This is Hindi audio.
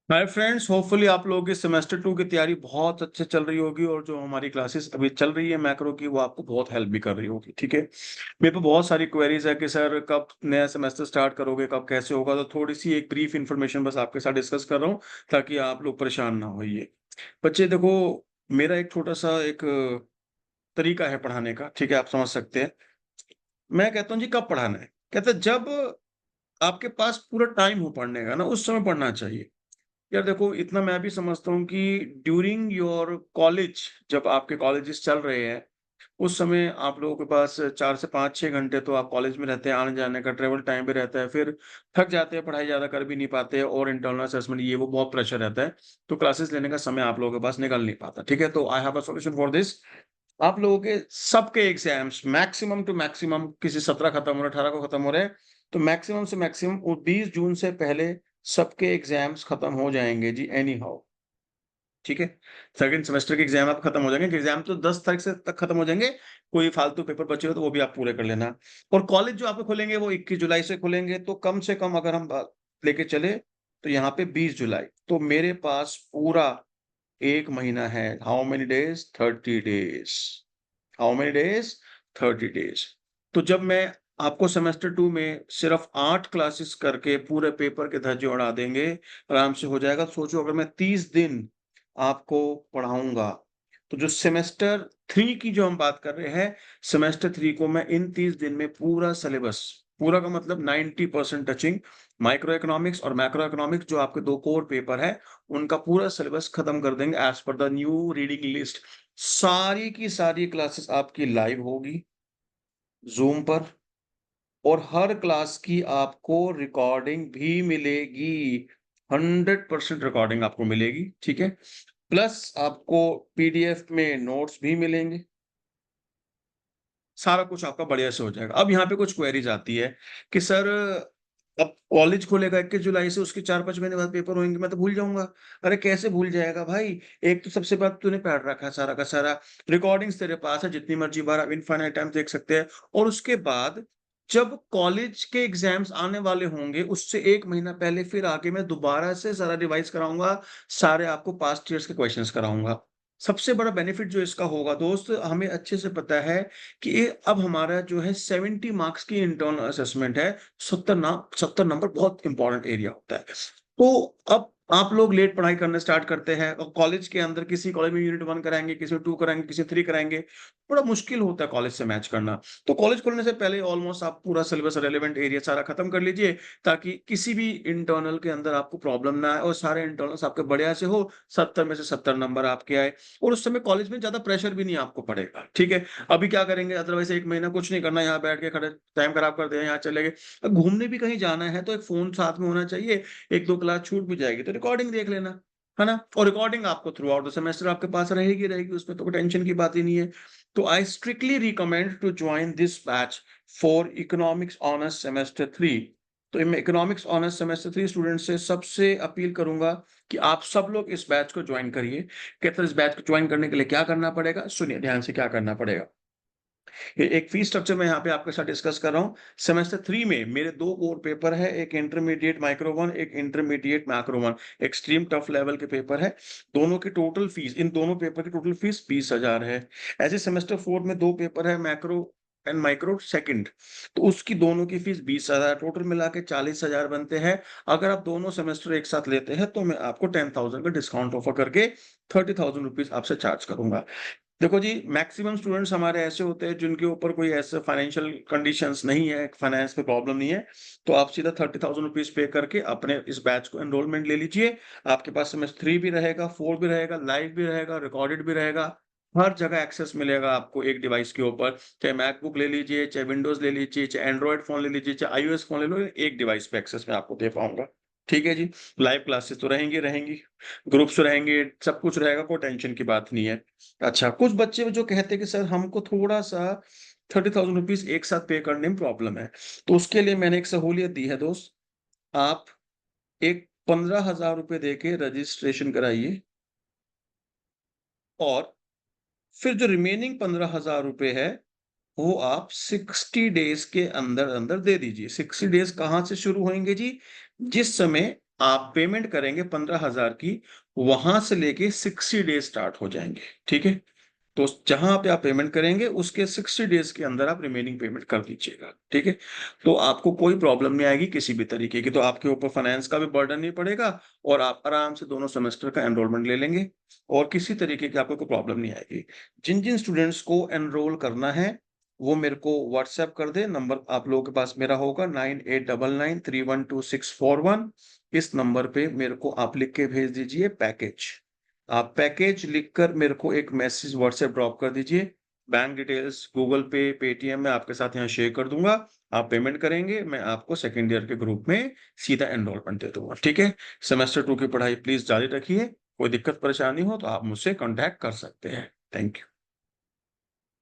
हाय फ्रेंड्स, होपफुली आप लोगों की सेमेस्टर 2 की तैयारी बहुत अच्छे चल रही होगी और जो हमारी क्लासेस अभी चल रही है मैक्रो की वो आपको बहुत हेल्प भी कर रही होगी। ठीक है, मेरे पे बहुत सारी क्वेरीज है कि सर कब नया सेमेस्टर स्टार्ट करोगे, कब कैसे होगा। तो थोड़ी सी एक ब्रीफ इन्फॉर्मेशन बस आपके साथ डिस्कस कर रहा हूँ ताकि आप लोग परेशान ना होइए। बच्चे देखो, मेरा एक छोटा सा एक तरीका है पढ़ाने का। ठीक है, आप समझ सकते हैं। मैं कहता हूँ जी कब पढ़ाना है, कहते हैं जब आपके पास पूरा टाइम हो पढ़ने का ना, उस समय पढ़ना चाहिए। यार देखो, इतना मैं भी समझता हूँ कि ड्यूरिंग योर कॉलेज, जब आपके कॉलेजेस चल रहे हैं, उस समय आप लोगों के पास 4 से 5-6 घंटे तो आप कॉलेज में रहते हैं, आने-जाने का ट्रैवल टाइम भी रहता है, फिर थक जाते हैं, पढ़ाई ज़्यादा कर भी नहीं पाते और इंटरनल असेसमेंट ये वो बहुत प्रेशर रहता है, तो क्लासेस लेने का समय आप लोगों के पास निकल नहीं पाता। ठीक है? तो I have a solution for this. आप लोगों के सबके एग्ज़ाम्स मैक्सिमम टू मैक्सिमम, किसी 17 खत्म हो रहे हैं, 18 को खत्म हो रहे हैं, तो मैक्सिमम से मैक्सिमम वो 20 जून से पहले सबके एग्ज़ाम्स खत्म हो जाएँगे जी एनी हाउ। ठीक है? सेकंड सेमेस्टर के एग्ज़ाम आप खत्म हो जाएँगे, एग्ज़ाम तो 10 तारीख से तक खत्म हो जाएँगे, कोई फालतू पेपर बचे हो तो वो भी आप पूरे कर लेना। और कॉलेज जो आपके खुलेंगे वो 21 जुलाई से खुलेंगे, तो कम से कम अगर हम बात लेके चले, तो यहाँ पे 20 जुलाई, तो मेरे पास पूरा 1 महीना है। How many days? 30 days. How many days? 30 days. तो जब मैं आपको सेमेस्टर 2 में सिर्फ़ 8 क्लासेस करके पूरे पेपर के धज्जे उड़ा देंगे, आराम से हो जाएगा। सोचो अगर मैं 30 दिन आपको पढ़ाऊँगा, तो जो सेमेस्टर 3 की जो हम बात कर रहे हैं, सेमेस्टर 3 को मैं इन 30 दिन में पूरा सिलेबस, पूरा का मतलब 90% टचिंग माइक्रो इकोनॉमिक्स और मैक्रो इकोनॉमिक्स, जो आपके 2 कोर पेपर हैं, उनका पूरा सिलेबस खत्म कर देंगे as per the new reading list. सारी की सारी क्लासेस आपकी लाइव होगी, ज़ूम पर, और हर क्लास की आपको रिकॉर्डिंग भी मिलेगी। 100% रिकॉर्डिंग आपको मिलेगी, ठीक है? प्लस आपको पीडीएफ में नोट्स भी मिलेंगे। सारा कुछ आपका बढ़िया से हो जाएगा। अब यहाँ पे कुछ क्वेरीज़ आती है कि सर, अब कॉलेज खुलेगा 21 जुलाई से, उसके 4-5 महीने बाद पेपर होंगे, मैं तो भूल जाऊँगा। अरे कैसे भूल जाएगा भाई? एक तो सबसे बात, तूने पढ़ रखा है सारा का सारा, रिकॉर्डिंग्स तेरे पास है, जितनी मर्ज़ी बार आप इनफ़ाइनाइट टाइम देख सकते हैं। और उसके बाद जब कॉलेज के एग्ज़ाम्स आने वाले होंगे, उससे 1 महीना पहले फिर आके मैं दोबारा से सारा रिवाइज़ कराऊँगा, सारे आपको पास्ट ईयर्स के क्वेश्चन्स कराऊँगा। सबसे बड़ा बेनिफिट जो इसका होगा दोस्त, हमें अच्छे से पता है कि ये अब हमारा जो है 70 मार्क्स की इंटरनल असेसमेंट है, 70 नंबर बहुत इम्पोर्टेंट एरिया होता है। तो अब आप लोग लेट पढ़ाई करना स्टार्ट करते हैं और कॉलेज के अंदर किसी कॉलेज में यूनिट 1 कराएँगे, किसी में 2 कराएँगे, किसी में 3 कराएँगे, बड़ा मुश्किल होता है कॉलेज से मैच करना। तो कॉलेज खुलने से पहले ऑलमोस्ट आप पूरा सिलेबस रेलेवेंट एरिया सारा खत्म कर लीजिए, ताकि किसी भी इंटरनल के अंदर आपको प्रॉब्लम ना आए और सारे इंटरनल्स आपके बढ़िया से हो, 70 में से 70 नंबर आपके आए। और उस समय कॉलेज में ज़्यादा प्रेशर भी नहीं आपको पड़ेगा, ठीक है? अभी क्या करेंगे, अदरवाइज़ 1 महीना कुछ नहीं करना, यहाँ बैठ के खड़े टाइम खराब कर दिया, यहाँ चले गए। अब घूमने भी कहीं जाना है तो एक फ़ोन साथ में होना चाहिए, 1-2 क्लास छूट भी जाएगी तो रिकॉर्डिंग देख लेना, है ना? और रिकॉर्डिंग आपको थ्रू आउट द सेमेस्टर आपके पास रहेगी रहेगी, उसमें तो कोई टेंशन की बात ही नहीं है। तो I strictly recommend to join this batch for economics honours semester 3। तो मैं इकोनॉमिक्स ऑनर्स सेमेस्टर 3 स्टूडेंट्स से सबसे अपील करूँगा कि आप सब लोग इस बैच को जॉइन करिए। कहते हैं इस बैच को जॉइन करने के लिए क्या करना पड़ेगा? सुनिए ध्यान से, क्या करना पड़ेगा। ए एक फीस स्ट्रक्चर मैं यहाँ पे आपके साथ डिस्कस कर रहा हूँ। सेमेस्टर 3 में मेरे 2 कोर पेपर है, एक इंटरमीडिएट माइक्रो 1, एक intermediate macro 1। Extreme tough level के पेपर है। दोनों की टोटल फीस, इन दोनों पेपर की टोटल फीस 20,000 है। ऐसे सेमेस्टर 4 में 2 पेपर है, मैक्रो एंड माइक्रो सेकंड, तो उसकी दोनों की फीस 20,000, टोटल मिला के 40,000 बनते हैं। अगर आप दोनों सेमेस्टर एक साथ लेते हैं तो मैं आपको 10,000 का डिस्काउंट ऑफर करके 30,000 रुपीज़ आपसे चार्ज करूँगा। देखो जी, मैक्सिमम स्टूडेंट्स हमारे ऐसे होते हैं जिनके ऊपर कोई ऐसा फाइनेंशियल कंडीशंस नहीं है, फाइनेंस में प्रॉब्लम नहीं है, तो आप सीधा 30,000 रुपीज़ पे करके अपने इस बैच को एनरोलमेंट ले लीजिए। आपके पास सेमेस्टर 3 भी रहेगा, 4 भी रहेगा, लाइव भी रहेगा, रिकॉर्डेड भी रहेगा। हर जगह एक्सेस मिलेगा आपको एक डिवाइस के ऊपर, चाहे मैकबुक ले लीजिए, चाहे विंडोज़ ले लीजिए, चाहे एंड्रॉयड फ़ोन ले लीजिए, चाहे आईओएस फ़ोन ले लो, एक डिवाइस पे एक्सेस मैं आपको दे पाऊँगा। ठीक है जी? लाइव क्लासेस तो रहेंगी, रहेंगी, ग्रुप्स रहेंगे, सब कुछ रहेगा, कोई टेंशन की बात नहीं है। अच्छा, कुछ बच्चे जो कहते हैं कि सर हमको थोड़ा-सा 30,000 रुपीज़ एक साथ पे करने में प्रॉब्लम है। तो उसके लिए मैंने एक सहूलियत दी है दोस्त, आप एक 15,000 रुपए देके रजिस्ट्रेशन कराइए और फिर जो रिमेनिंग 15,000 रुपए है, वो आप 60 डेज़ के अंदर-अंदर दे दीजिए। 60 डेज़ कहाँ से शुरू होंगे जी? जिस समय आप पेमेंट करेंगे 15,000 की, वहां से लेके 60 डेज स्टार्ट हो जाएंगे। ठीक है, तो जहां पे आप पेमेंट करेंगे उसके 60 डेज के अंदर आप रिमेनिंग पेमेंट कर दीजिएगा। ठीक है, तो आपको कोई प्रॉब्लम नहीं आएगी किसी भी तरीके की, तो आपके ऊपर फाइनेंस का भी बर्डन नहीं पड़ेगा और आप आराम से दोनों सेमेस्टर का एनरोलमेंट ले लेंगे और किसी तरीके की आपको कोई प्रॉब्लम नहीं आएगी। जिन जिन स्टूडेंट्स को एनरोल करना है वो मेरे को व्हाट्सएप कर दे, नंबर आप लोगों के पास मेरा होगा 9899312641। इस नंबर पे मेरे को आप लिख के भेज दीजिए पैकेज। आप पैकेज लिखकर मेरे को एक मैसेज व्हाट्सएप ड्रॉप कर दीजिए। बैंक डिटेल्स गूगल पे पेटीएम में आपके साथ यहाँ शेयर कर दूंगा। आप पेमेंट करेंगे, मैं आपको सेकेंड ईयर के ग्रुप में सीधा एनरोलमेंट दे दूंगा। ठीक है, सेमेस्टर 2 की पढ़ाई प्लीज जारी रखिए। कोई दिक्कत परेशानी हो तो आप मुझसे कांटेक्ट कर सकते हैं। Thank you.